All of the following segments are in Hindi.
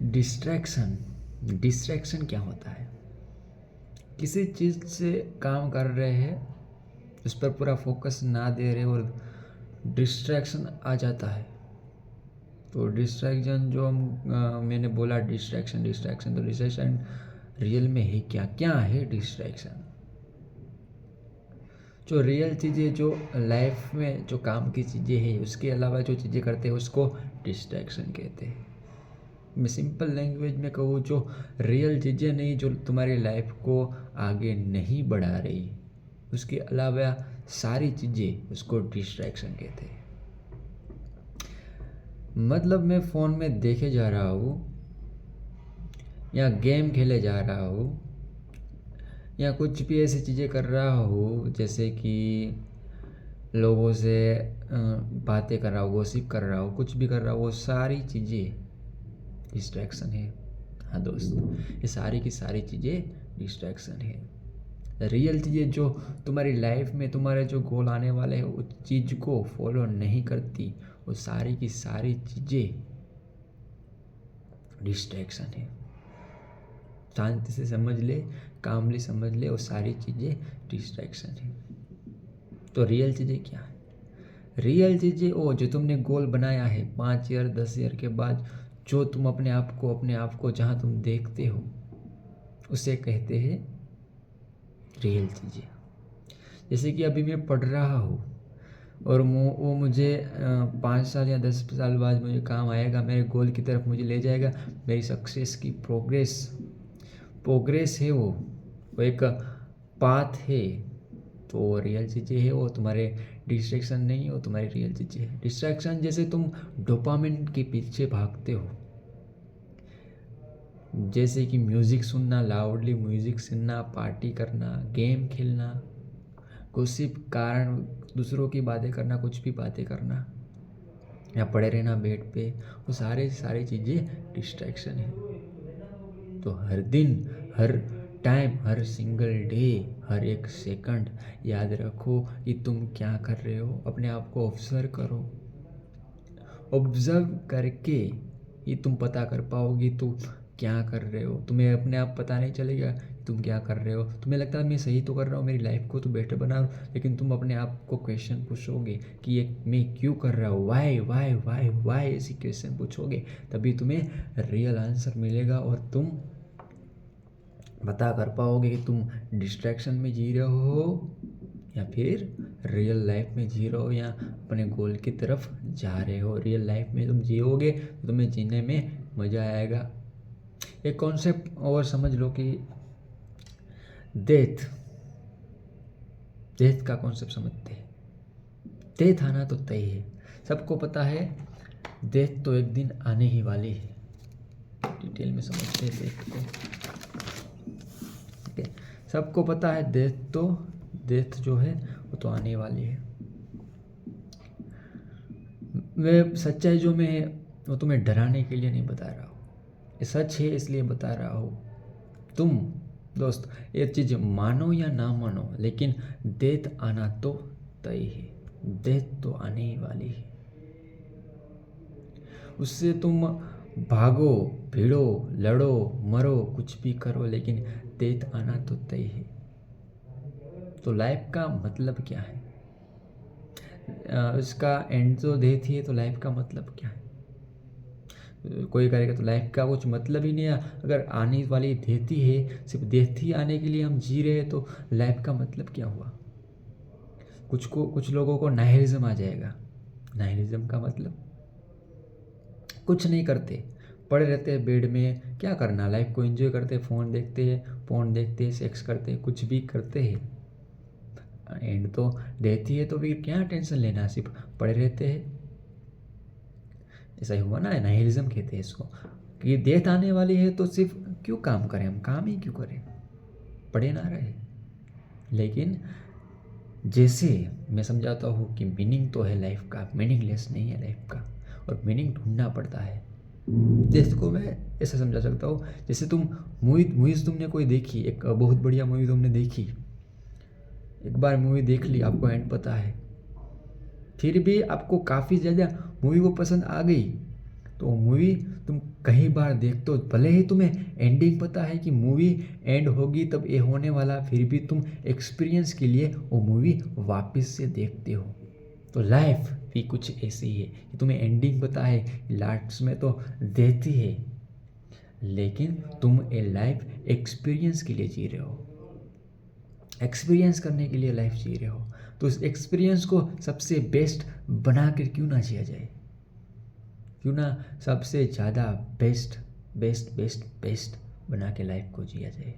डिस्ट्रैक्शन डिस्ट्रैक्शन क्या होता है? किसी चीज़ से काम कर रहे हैं, उस पर पूरा फोकस ना दे रहे और डिस्ट्रैक्शन आ जाता है। तो डिस्ट्रैक्शन जो मैंने बोला डिस्ट्रैक्शन डिस्ट्रैक्शन, तो डिस्ट्रैक्शन रियल में है क्या? क्या है डिस्ट्रैक्शन? जो रियल चीज़ें जो लाइफ में जो काम की चीज़ें हैं, उसके अलावा जो चीज़ें करते हैं उसको डिस्ट्रैक्शन कहते हैं। मैं सिंपल लैंग्वेज में कहूँ, जो रियल चीज़ें नहीं, जो तुम्हारी लाइफ को आगे नहीं बढ़ा रही, उसके अलावा सारी चीज़ें उसको डिस्ट्रैक्शन कहते हैं। मतलब मैं फ़ोन में देखे जा रहा हूँ, या गेम खेले जा रहा हूँ, या कुछ भी ऐसी चीज़ें कर रहा हूँ जैसे कि लोगों से बातें कर रहा हूँ, गॉसिप कर रहा हूँ, कुछ भी कर रहा हूँ, वो सारी चीज़ें डिस्ट्रैक्शन है। हाँ दोस्त, ये सारी की सारी चीज़ें डिस्ट्रैक्शन है। रियल चीज़ें जो तुम्हारी लाइफ में तुम्हारे जो गोल आने वाले हैं उस चीज़ को फॉलो नहीं करती, वो सारी की सारी चीज़ें डिस्ट्रैक्शन है। शांति से समझ ले, कामली समझ ले, वो सारी चीज़ें डिस्ट्रैक्शन है। तो रियल चीज़ें क्या है? रियल चीज़ें वो जो तुमने गोल बनाया है 5 ईयर 10 ईयर के बाद, जो तुम अपने आप को जहाँ तुम देखते हो, उसे कहते हैं रियल चीज़ें। जैसे कि अभी मैं पढ़ रहा हूँ और वो मुझे 5 साल या 10 साल बाद मुझे काम आएगा, मेरे गोल की तरफ मुझे ले जाएगा। मेरी सक्सेस की प्रोग्रेस है, वो एक पाथ है। तो वो रियल चीज़ें है, वो तुम्हारे डिस्ट्रैक्शन नहीं है, वो तुम्हारी रियल चीज़ें है। डिस्ट्रैक्शन जैसे तुम डोपामिन के पीछे भागते हो, जैसे कि म्यूज़िक सुनना, लाउडली म्यूज़िक सुनना, पार्टी करना, गेम खेलना, गॉसिप, कारण दूसरों की बातें करना, कुछ भी बातें करना, या पड़े रहना बेड पे, वो सारी चीज़ें डिस्ट्रैक्शन है। तो हर दिन, हर टाइम, हर सिंगल डे, हर एक सेकंड याद रखो कि तुम क्या कर रहे हो। अपने आप को ऑब्जर्व करो। ऑब्जर्व करके ही तुम पता कर पाओगे तुम क्या कर रहे हो। तुम्हें अपने आप पता नहीं चलेगा कि तुम क्या कर रहे हो। तुम्हें लगता है मैं सही तो कर रहा हूँ, मेरी लाइफ को तो बेटर बना रहा हूँ, लेकिन तुम अपने आप को क्वेश्चन पूछोगे कि ये मैं क्यों कर रहा हूँ, वाई वाई वाई वाई, ऐसी क्वेश्चन पूछोगे, तभी तुम्हें रियल आंसर मिलेगा और तुम पता कर पाओगे कि तुम डिस्ट्रैक्शन में जी रहे हो या फिर रियल लाइफ में जी रहे हो, या अपने गोल की तरफ जा रहे हो। रियल लाइफ में तुम जियोगे तो तुम्हें जीने में मज़ा आएगा। एक कॉन्सेप्ट और समझ लो कि डेथ डेथ का कॉन्सेप्ट समझते हैं। डेथ आना तो तय है, सबको पता है डेथ तो एक दिन आने ही वाली है। डिटेल में समझते हैं डेथ को। ठीक है, सबको पता है डेथ जो है वो तो आने वाली है। मैं सच्चाई जो मैं वो तुम्हें डराने के लिए नहीं बता रहा हूँ, ये सच है इसलिए बता रहा हूँ। तुम दोस्त ये चीज़ मानो या ना मानो, लेकिन डेथ आना तो तय है। डेथ तो आने ही वाली है। उससे तुम भागो, भिड़ो, लड़ो, मरो, कुछ भी करो, लेकिन डेथ आना तो तय है। तो लाइफ का मतलब क्या है? उसका एंड तो डेथ ही है, तो लाइफ का मतलब क्या है? कोई करेगा तो लाइफ का कुछ मतलब ही नहीं है। अगर आने वाली डेथ ही है, सिर्फ डेथ ही आने के लिए हम जी रहे हैं, तो लाइफ का मतलब क्या हुआ? कुछ लोगों को नाइहिलिज्म आ जाएगा। नाइहिलिज्म का मतलब कुछ नहीं करते, पड़े रहते हैं बेड में, क्या करना, लाइफ को एंजॉय करते, फ़ोन देखते हैं, सेक्स करते हैं, कुछ भी करते हैं। एंड तो डेथ ही है, तो फिर क्या टेंशन लेना, सिर्फ पड़े रहते हैं। ऐसा ही हुआ ना, नाइहिलिज्म कहते हैं इसको, कि डेथ आने वाली है तो सिर्फ क्यों काम करें, हम काम ही क्यों करें, पड़े ना रहे। लेकिन जैसे मैं समझाता हूँ कि मीनिंग तो है लाइफ का, मीनिंगलेस नहीं है लाइफ का, और मीनिंग ढूंढना पड़ता है। जैसे को मैं ऐसा समझा सकता हूँ, जैसे तुम मूवीज़ तुमने कोई देखी, एक बहुत बढ़िया मूवी तुमने देखी, एक बार मूवी देख ली, आपको एंड पता है, फिर भी आपको काफ़ी ज़्यादा मूवी वो पसंद आ गई, तो मूवी तुम कई बार देखते हो, भले ही तुम्हें एंडिंग पता है कि मूवी एंड होगी तब ये होने वाला, फिर भी तुम एक्सपीरियंस के लिए वो मूवी वापस से देखते हो। तो लाइफ भी कुछ ऐसी है कि तुम्हें एंडिंग पता है, लास्ट में तो देती है, लेकिन तुम ये लाइफ एक्सपीरियंस के लिए जी रहे हो, एक्सपीरियंस करने के लिए लाइफ जी रहे हो। तो इस एक्सपीरियंस को सबसे बेस्ट बना कर क्यों ना जिया जाए, क्यों ना सबसे ज़्यादा बेस्ट बेस्ट बेस्ट बेस्ट बना के लाइफ को जिया जाए।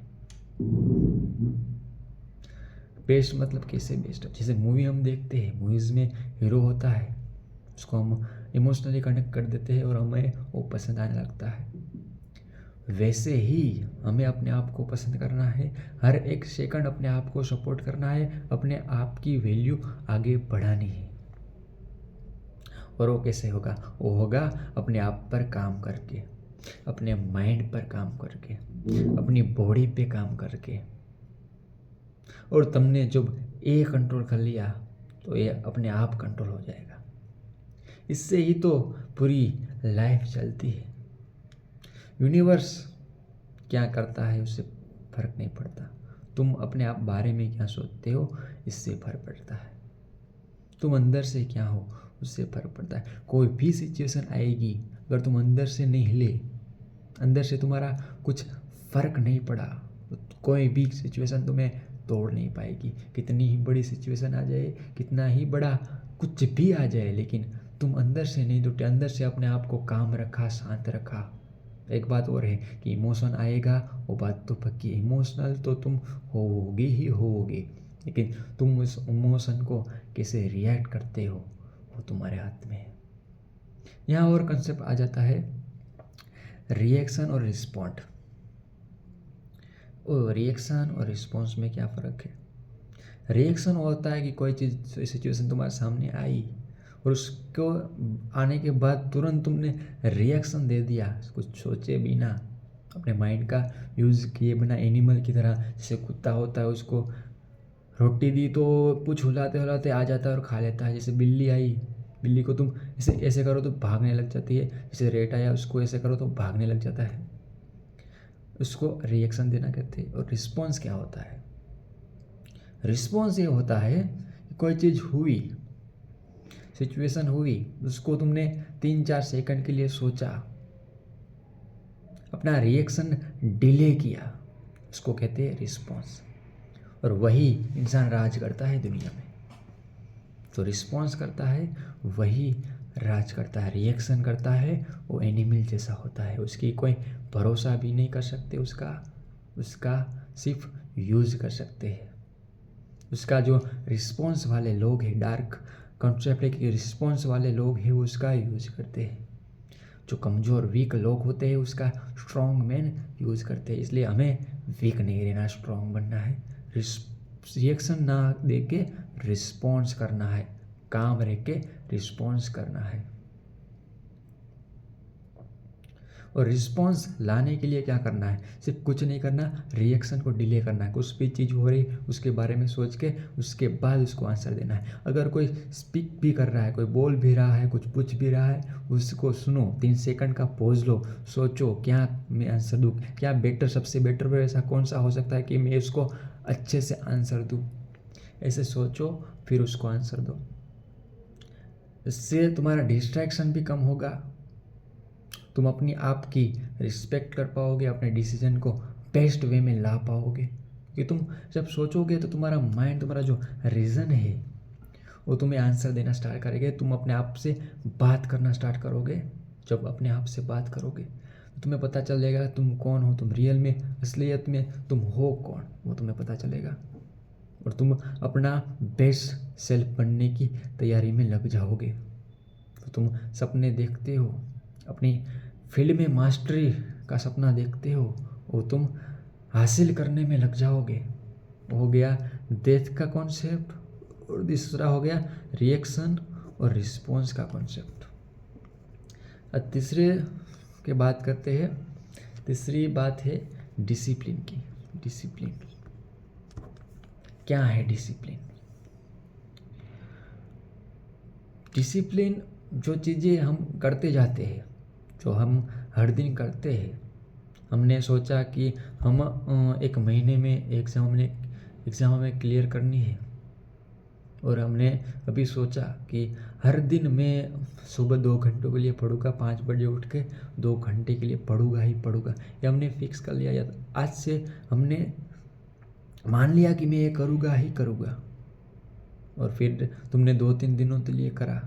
बेस्ट मतलब कैसे बेस्ट, जैसे मूवी हम देखते हैं, मूवीज़ में हीरो होता है, उसको हम इमोशनली कनेक्ट कर देते हैं और हमें वो पसंद आने लगता है। वैसे ही हमें अपने आप को पसंद करना है, हर एक सेकंड अपने आप को सपोर्ट करना है, अपने आप की वैल्यू आगे बढ़ानी है। और वो कैसे होगा? वो होगा अपने आप पर काम करके, अपने माइंड पर काम करके, अपनी बॉडी पे काम करके। और तुमने जब ये कंट्रोल कर लिया तो ये अपने आप कंट्रोल हो जाएगा। इससे ही तो पूरी लाइफ चलती है। यूनिवर्स क्या करता है उससे फर्क नहीं पड़ता, तुम अपने आप बारे में क्या सोचते हो इससे फर्क पड़ता है, तुम अंदर से क्या हो उससे फर्क पड़ता है। कोई भी सिचुएशन आएगी, अगर तुम अंदर से नहीं हिले, अंदर से तुम्हारा कुछ फर्क नहीं पड़ा, तो कोई भी सिचुएशन तुम्हें तोड़ नहीं पाएगी। कितनी ही बड़ी सिचुएशन आ जाए, कितना ही बड़ा कुछ भी आ जाए, लेकिन तुम अंदर से नहीं टूटे, अंदर से अपने आप को काम रखा, शांत रखा। एक बात और है कि इमोशन आएगा, वो बात तो पक्की, इमोशनल तो तुम होगे ही होगे, लेकिन तुम उस इमोशन को कैसे रिएक्ट करते हो वो तुम्हारे हाथ में है। यहाँ और कंसेप्ट आ जाता है रिएक्शन और रिस्पॉन्ड। और रिएक्शन और रिस्पॉन्स में क्या फ़र्क है? रिएक्शन होता है कि कोई चीज़ सिचुएशन तुम्हारे सामने आई और उसको आने के बाद तुरंत तुमने रिएक्शन दे दिया, कुछ सोचे बिना, अपने माइंड का यूज़ किए बिना, एनिमल की तरह। जैसे कुत्ता होता है, उसको रोटी दी तो कुछ हिलाते हिलाते आ जाता है और खा लेता है। जैसे बिल्ली आई, बिल्ली को तुम ऐसे ऐसे करो तो भागने लग जाती है। जैसे रेट आया, उसको ऐसे करो तो भागने लग जाता है। उसको रिएक्शन देना कहते हैं। और रिस्पॉन्स क्या होता है? रिस्पॉन्स ये होता है कि कोई चीज़ हुई, सिचुएशन हुई, उसको तुमने 3-4 सेकंड के लिए सोचा, अपना रिएक्शन डिले किया, उसको कहते हैं रिस्पॉन्स। और वही इंसान राज करता है दुनिया में। तो रिस्पॉन्स करता है वही राज करता है, रिएक्शन करता है वो एनिमल जैसा होता है, उसकी कोई भरोसा भी नहीं कर सकते, उसका सिर्फ यूज़ कर सकते हैं। उसका जो रिस्पॉन्स वाले लोग हैं, डार्क कॉन्सेप्ट है कि रिस्पॉन्स वाले लोग हैं वो उसका यूज़ करते हैं। जो कमज़ोर वीक लोग होते हैं उसका स्ट्रॉन्ग मैन यूज़ करते हैं। इसलिए हमें वीक नहीं रहना, स्ट्रॉन्ग बनना है। रिएक्शन ना दे के रिस्पॉन्स करना है, काम रह के रिस्पॉन्स करना है। और रिस्पॉन्स लाने के लिए क्या करना है? सिर्फ कुछ नहीं करना, रिएक्शन को डिले करना है। कुछ भी चीज़ हो रही उसके बारे में सोच के उसके बाद उसको आंसर देना है। अगर कोई स्पीक भी कर रहा है, कोई बोल भी रहा है, कुछ पूछ भी रहा है, उसको सुनो, 3 सेकंड का पॉज लो, सोचो क्या मैं आंसर दूँ, क्या बेटर, सबसे बेटर वे ऐसा कौन सा हो सकता है कि मैं उसको अच्छे से आंसर दूँ। ऐसे सोचो, फिर उसको आंसर दो। इससे तुम्हारा डिस्ट्रैक्शन भी कम होगा, तुम अपनी आप की रिस्पेक्ट कर पाओगे, अपने डिसीजन को बेस्ट वे में ला पाओगे। कि तुम जब सोचोगे तो तुम्हारा माइंड, तुम्हारा जो रीज़न है वो तुम्हें आंसर देना स्टार्ट करेगा। तुम अपने आप से बात करना स्टार्ट करोगे। जब अपने आप से बात करोगे तो तुम्हें पता चलेगा तुम कौन हो, तुम रियल में, असलियत में तुम हो कौन, वो तुम्हें पता चलेगा। और तुम अपना बेस्ट सेल्फ बनने की तैयारी में लग जाओगे। तो तुम सपने देखते हो, अपनी फील्ड में मास्टरी का सपना देखते हो, वो तुम हासिल करने में लग जाओगे। हो गया डेथ का कॉन्सेप्ट। और दूसरा हो गया रिएक्शन और रिस्पॉन्स का कॉन्सेप्ट। अब तीसरे के बात करते हैं। तीसरी बात है डिसिप्लिन की। डिसिप्लिन क्या है? डिसिप्लिन जो चीज़ें हम करते जाते हैं जो हम हर दिन करते हैं। हमने सोचा कि हम एक महीने में एग्ज़ाम हमें क्लियर करनी है, और हमने अभी सोचा कि हर दिन मैं सुबह 2 घंटों के लिए पढ़ूँगा, 5 बजे उठ के 2 घंटे के लिए पढ़ूँगा ही पढ़ूँगा। ये हमने फिक्स कर लिया। या आज से हमने मान लिया कि मैं ये करूँगा ही करूँगा, और फिर तुमने 2-3 दिनों के लिए करा,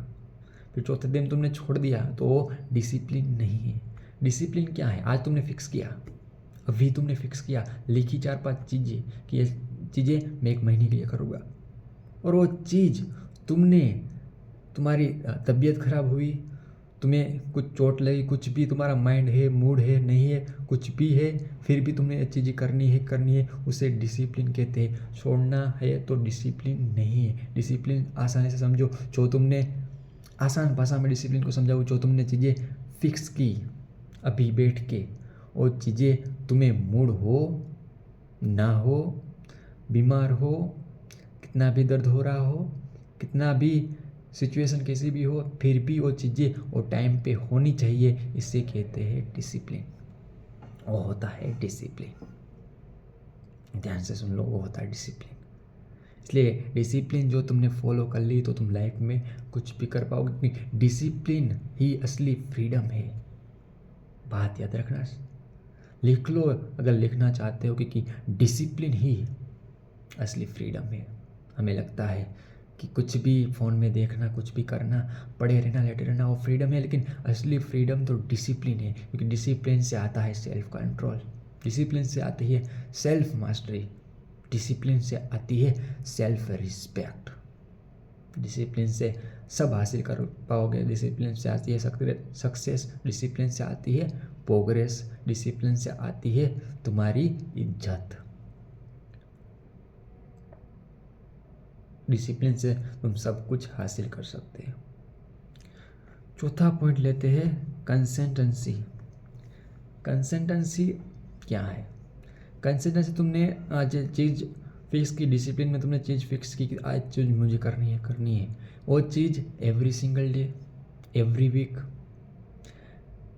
फिर चौथे दिन तुमने छोड़ दिया, तो वो डिसिप्लिन नहीं है। डिसिप्लिन क्या है? आज तुमने फिक्स किया, अभी तुमने फिक्स किया, लिखी 4-5 चीज़ें कि ये चीज़ें मैं 1 महीने के लिए करूँगा, और वो चीज़ तुम्हारी तबीयत खराब हुई, तुम्हें कुछ चोट लगी, कुछ भी, तुम्हारा माइंड है, मूड है, नहीं है, कुछ भी है, फिर भी तुमने ये चीज़ें करनी है, उसे डिसिप्लिन कहते हैं। छोड़ना है तो डिसिप्लिन नहीं है। डिसिप्लिन आसानी से समझो, जो तुमने आसान भाषा में डिसिप्लिन को समझाओ, जो तुमने चीज़ें फिक्स की अभी बैठ के, वो चीज़ें तुम्हें मूड हो ना हो, बीमार हो, कितना भी दर्द हो रहा हो, कितना भी सिचुएशन कैसी भी हो, फिर भी वो चीज़ें वो टाइम पे होनी चाहिए। इसे कहते हैं डिसिप्लिन। वो होता है डिसिप्लिन। ध्यान से सुन लो, वो होता है डिसिप्लिन। इसलिए डिसिप्लिन जो तुमने फॉलो कर ली तो तुम लाइफ में कुछ भी कर पाओगे, क्योंकि डिसिप्लिन ही असली फ्रीडम है। बात याद रखना, लिख लो अगर लिखना चाहते हो, क्योंकि डिसिप्लिन ही असली फ्रीडम है। हमें लगता है कि कुछ भी फ़ोन में देखना, कुछ भी करना, पड़े रहना, लेटे रहना, वो फ्रीडम है, लेकिन असली फ्रीडम तो डिसिप्लिन है। क्योंकि डिसिप्लिन से आता है सेल्फ कंट्रोल, डिसिप्लिन से आती है सेल्फ मास्टरी, डिसिप्लिन से आती है सेल्फ रिस्पेक्ट। डिसिप्लिन से सब हासिल कर पाओगे। डिसिप्लिन से आती है सक्सेस, डिसिप्लिन से आती है प्रोग्रेस, डिसिप्लिन से आती है तुम्हारी इज्जत। डिसिप्लिन से तुम सब कुछ हासिल कर सकते हो। चौथा पॉइंट लेते हैं, कंसिस्टेंसी। कंसिस्टेंसी क्या है? कंसिस्टेंसी, तुमने आज चीज़ फिक्स की, डिसिप्लिन में तुमने चीज़ फिक्स की कि आज चीज़ मुझे करनी है। वो चीज़ every single day, every week,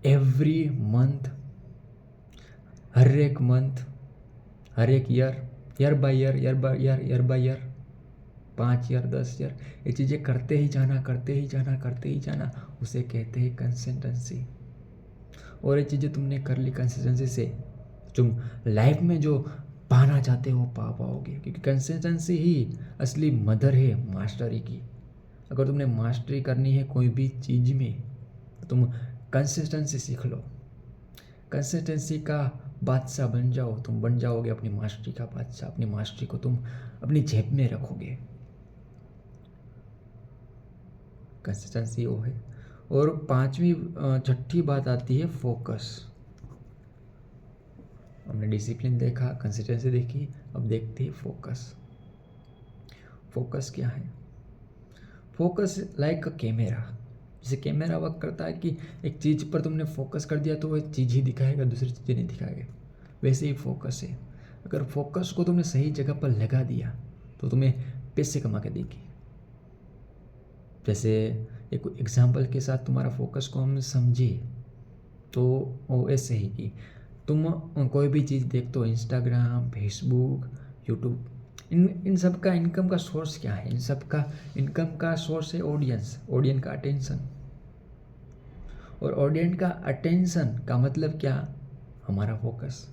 every month, हर एक मंथ, हर एक year by year, 5 year, 10 year, ये चीज़ें करते ही जाना, उसे कहते हैं कंसिस्टेंसी। और ये चीज़ें तुमने कर ली कंसिस्टेंसी से, तुम लाइफ में जो पाना चाहते हो पा पाओगे, क्योंकि कंसिस्टेंसी ही असली मदर है मास्टरी की। अगर तुमने मास्टरी करनी है कोई भी चीज़ में, तो तुम कंसिस्टेंसी सीख लो, कंसिस्टेंसी का बादशाह बन जाओ। तुम बन जाओगे अपनी मास्टरी का बादशाह। अपनी मास्टरी को तुम अपनी जेब में रखोगे। कंसिस्टेंसी वो है। और छठी बात आती है फोकस। हमने डिसिप्लिन देखा, कंसिस्टेंसी देखी, अब देखते हैं फोकस। फोकस क्या है? Focus like a camera. जैसे कैमरा वर्क करता है कि एक चीज़ पर तुमने फोकस कर दिया तो वो एक चीज़ ही दिखाएगा, दूसरी चीज़ें नहीं दिखाएगा। वैसे ही फोकस है। अगर फोकस को तुमने सही जगह पर लगा दिया तो तुम्हें पैसे कमा के देगी। जैसे एक एग्जाम्पल के साथ तुम्हारा फोकस को हम समझे तो वो ऐसे ही कि तुम कोई भी चीज़ देखते हो, इंस्टाग्राम, फेसबुक, यूट्यूब, इन सब का इनकम का सोर्स क्या है? इन सब का इनकम का सोर्स है ऑडियंस का अटेंशन। और ऑडियंस का अटेंशन का मतलब क्या? हमारा फोकस।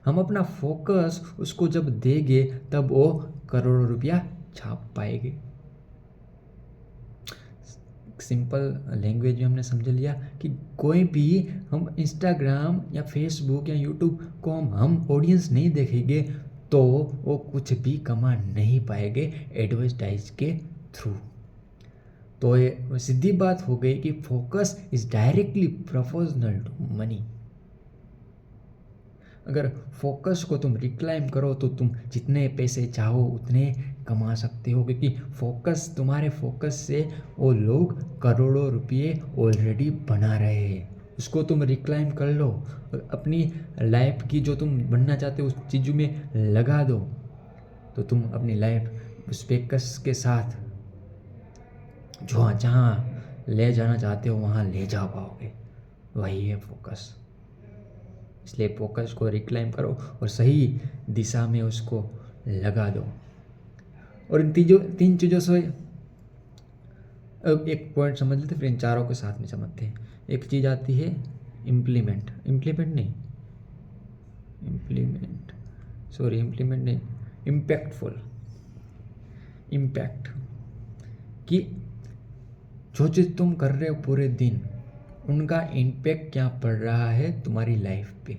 हम अपना फोकस उसको जब देंगे तब वो करोड़ों रुपया छाप पाएंगे। सिंपल लैंग्वेज में हमने समझ लिया कि कोई भी हम इंस्टाग्राम या फेसबुक या यूट्यूब को हम ऑडियंस नहीं देखेंगे तो वो कुछ भी कमा नहीं पाएंगे एडवर्टाइज के थ्रू। तो ये सीधी बात हो गई कि focus is directly proportional to money. अगर फोकस को तुम रिक्लाइम करो तो तुम जितने पैसे चाहो उतने कमा सकते हो, क्योंकि तुम्हारे फोकस से वो लोग करोड़ों रुपये ऑलरेडी बना रहे हैं। उसको तुम रिक्लाइम कर लो, अपनी लाइफ की जो तुम बनना चाहते हो उस चीज़ों में लगा दो, तो तुम अपनी लाइफ उस फोकस के साथ जहाँ ले जाना चाहते हो वहाँ ले जा पाओगे। वही है फोकस। इसलिए फोकस को रिक्लाइम करो और सही दिशा में उसको लगा दो। और इन तीन चीज़ों से अब एक पॉइंट समझ लेते, फिर इन चारों के साथ में समझते हैं। एक चीज़ आती है इम्प्लीमेंट नहीं, इम्पैक्टफुल। इम्पैक्ट कि जो चीज़ तुम कर रहे हो पूरे दिन, उनका इम्पैक्ट क्या पड़ रहा है तुम्हारी लाइफ पे।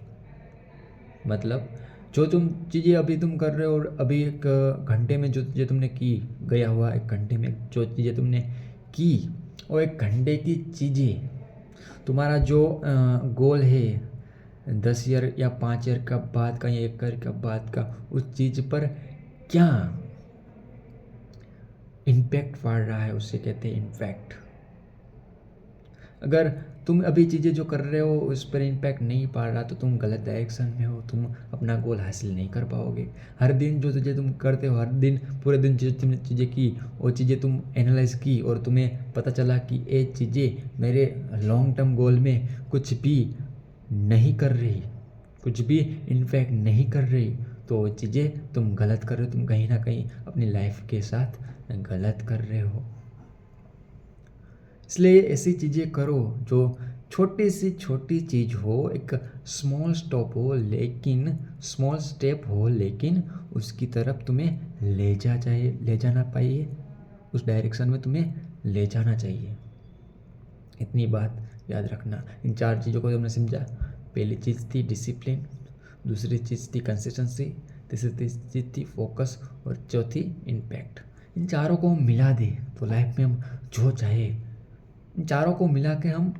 मतलब जो चीज़ें अभी तुम कर रहे हो और अभी एक घंटे में जो चीज़ें तुमने की, गया हुआ एक घंटे में जो चीज़ें तुमने की, और एक घंटे की चीज़ें, तुम्हारा जो गोल है 10 ईयर या 5 ईयर का बाद का या 1 ईयर का बाद का, उस चीज़ पर क्या इम्पैक्ट पड़ रहा है, उससे कहते हैं इम्पैक्ट। अगर तुम अभी चीज़ें जो कर रहे हो उस पर इम्पैक्ट नहीं पड़ रहा तो तुम गलत डायरेक्शन में हो, तुम अपना गोल हासिल नहीं कर पाओगे। हर दिन जो चीज़ें तुम करते हो, हर दिन पूरे दिन जो तुमने चीज़ें की, वो चीज़ें तुम एनालाइज की और तुम्हें पता चला कि ये चीज़ें मेरे लॉन्ग टर्म गोल में कुछ भी नहीं कर रही, कुछ भी इम्पैक्ट नहीं कर रही, तो वो चीज़ें तुम गलत कर रहे हो। तुम कहीं ना कहीं अपनी लाइफ के साथ गलत कर रहे हो। इसलिए ऐसी चीज़ें करो जो छोटी सी छोटी चीज़ हो, एक स्मॉल स्टेप हो, लेकिन उसकी तरफ तुम्हें ले जाना पाइए, उस डायरेक्शन में तुम्हें ले जाना चाहिए। इतनी बात याद रखना। इन 4 चीज़ों को तुमने समझा। पहली चीज़ थी डिसिप्लिन, दूसरी चीज़ थी कंसिस्टेंसी, तीसरी चीज़ थी फोकस, और चौथी इम्पैक्ट। इन चारों को हम मिला दें तो लाइफ में हम जो चाहे, इन चारों को मिला के हम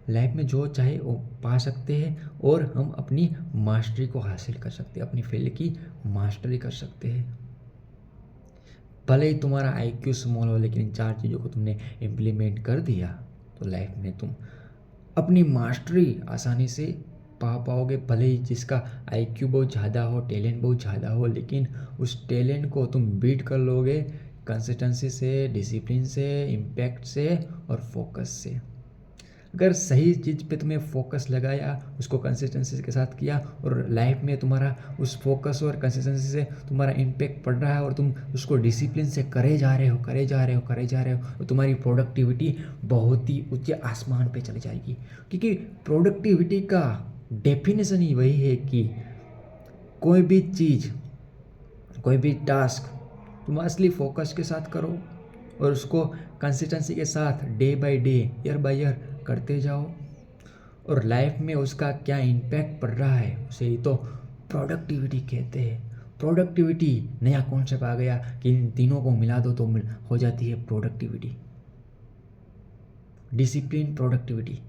लाइफ में जो चाहे वो पा सकते हैं, और हम अपनी मास्टरी को हासिल कर सकते हैं, अपनी फील्ड की मास्टरी कर सकते हैं। भले ही तुम्हारा IQ स्मॉल हो, लेकिन इन 4 चीज़ों को तुमने इम्प्लीमेंट कर दिया तो लाइफ में तुम अपनी मास्टरी आसानी से पा पाओगे। भले ही जिसका IQ बहुत ज़्यादा हो, टैलेंट बहुत ज़्यादा हो, लेकिन उस टैलेंट को तुम बीट कर लोगे कंसिस्टेंसी से, डिसिप्लिन से, इम्पैक्ट से और फोकस से। अगर सही चीज़ पे तुम्हें फोकस लगाया, उसको कंसिस्टेंसी के साथ किया, और लाइफ में तुम्हारा उस फोकस और कंसिस्टेंसी से तुम्हारा इम्पैक्ट पड़ रहा है, और तुम उसको डिसिप्लिन से करे जा रहे हो, और तुम्हारी प्रोडक्टिविटी बहुत ही ऊंचे आसमान पे चली जाएगी। क्योंकि प्रोडक्टिविटी का डेफिनेशन ही वही है कि कोई भी चीज़, कोई भी टास्क तुम असली फोकस के साथ करो, और उसको कंसिस्टेंसी के साथ day by day, year by year करते जाओ, और लाइफ में उसका क्या इम्पैक्ट पड़ रहा है, उसे ही तो प्रोडक्टिविटी कहते हैं। प्रोडक्टिविटी नया कॉन्सेप्ट आ गया कि इन तीनों को मिला दो तो हो जाती है प्रोडक्टिविटी। डिसिप्लिन, प्रोडक्टिविटी,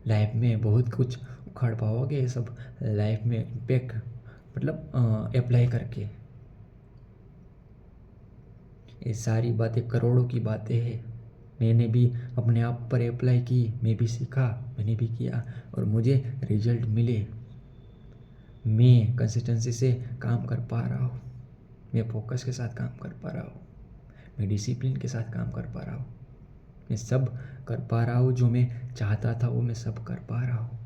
लाइफ में बहुत कुछ उखाड़ पाओगे। ये सब लाइफ में इम्पैक्ट मतलब अप्लाई करके। ये सारी बातें करोड़ों की बातें हैं, मैंने भी अपने आप पर अप्लाई की, मैं भी सीखा, मैंने भी किया, और मुझे रिजल्ट मिले। मैं कंसिस्टेंसी से काम कर पा रहा हूँ, मैं फोकस के साथ काम कर पा रहा हूँ, मैं डिसिप्लिन के साथ काम कर पा रहा हूँ, मैं सब कर पा रहा हूँ। जो मैं चाहता था वो मैं सब कर पा रहा हूँ।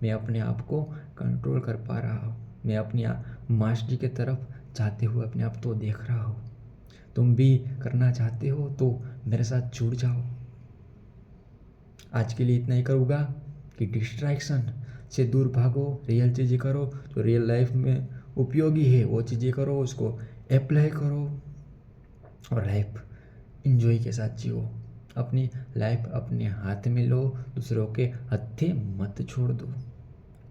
मैं अपने आप को कंट्रोल कर पा रहा हूँ। मैं अपनी मास्टरी की तरफ जाते हुए अपने आप को देख रहा हूँ। तुम भी करना चाहते हो तो मेरे साथ जुड़ जाओ। आज के लिए इतना ही करूँगा कि डिस्ट्रैक्शन से दूर भागो, रियल चीज़ें करो, जो रियल लाइफ में उपयोगी है वो चीज़ें करो, उसको अप्लाई करो, और लाइफ इंजॉय के साथ जियो। अपनी लाइफ अपने हाथ में लो, दूसरों के हत्थे मत छोड़ दो।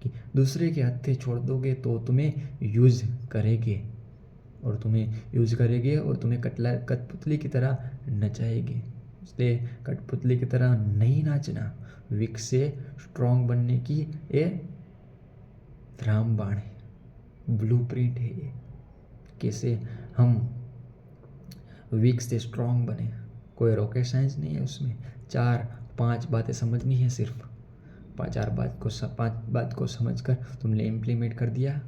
कि दूसरे के हत्थे छोड़ दोगे तो तुम्हें यूज़ करेंगे, और तुम्हें कठपुतली की तरह नचाएंगे। इसलिए कठपुतली की तरह नहीं नाचना। वीक से स्ट्रॉन्ग बनने की ये रामबाण है, ब्लूप्रिंट है ये, कैसे हम वीक से स्ट्रॉन्ग बने। कोई रॉकेट साइंस नहीं है उसमें। 4-5 बातें समझनी है सिर्फ। 5 बात को समझकर तुमने इम्प्लीमेंट कर दिया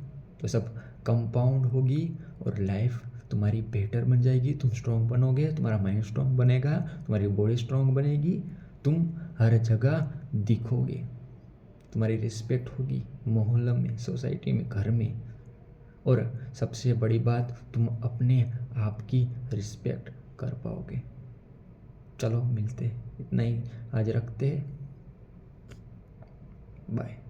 तो सब कंपाउंड होगी, और लाइफ तुम्हारी बेटर बन जाएगी, तुम स्ट्रांग बनोगे, तुम्हारा माइंड स्ट्रांग बनेगा, तुम्हारी बॉडी स्ट्रांग बनेगी, तुम हर जगह दिखोगे, तुम्हारी रिस्पेक्ट होगी मोहल्ला में, सोसाइटी में, घर में। और सबसे बड़ी बात, तुम अपने आप की रिस्पेक्ट कर पाओगे। चलो मिलते, इतना ही आज रखते हैं, बाय।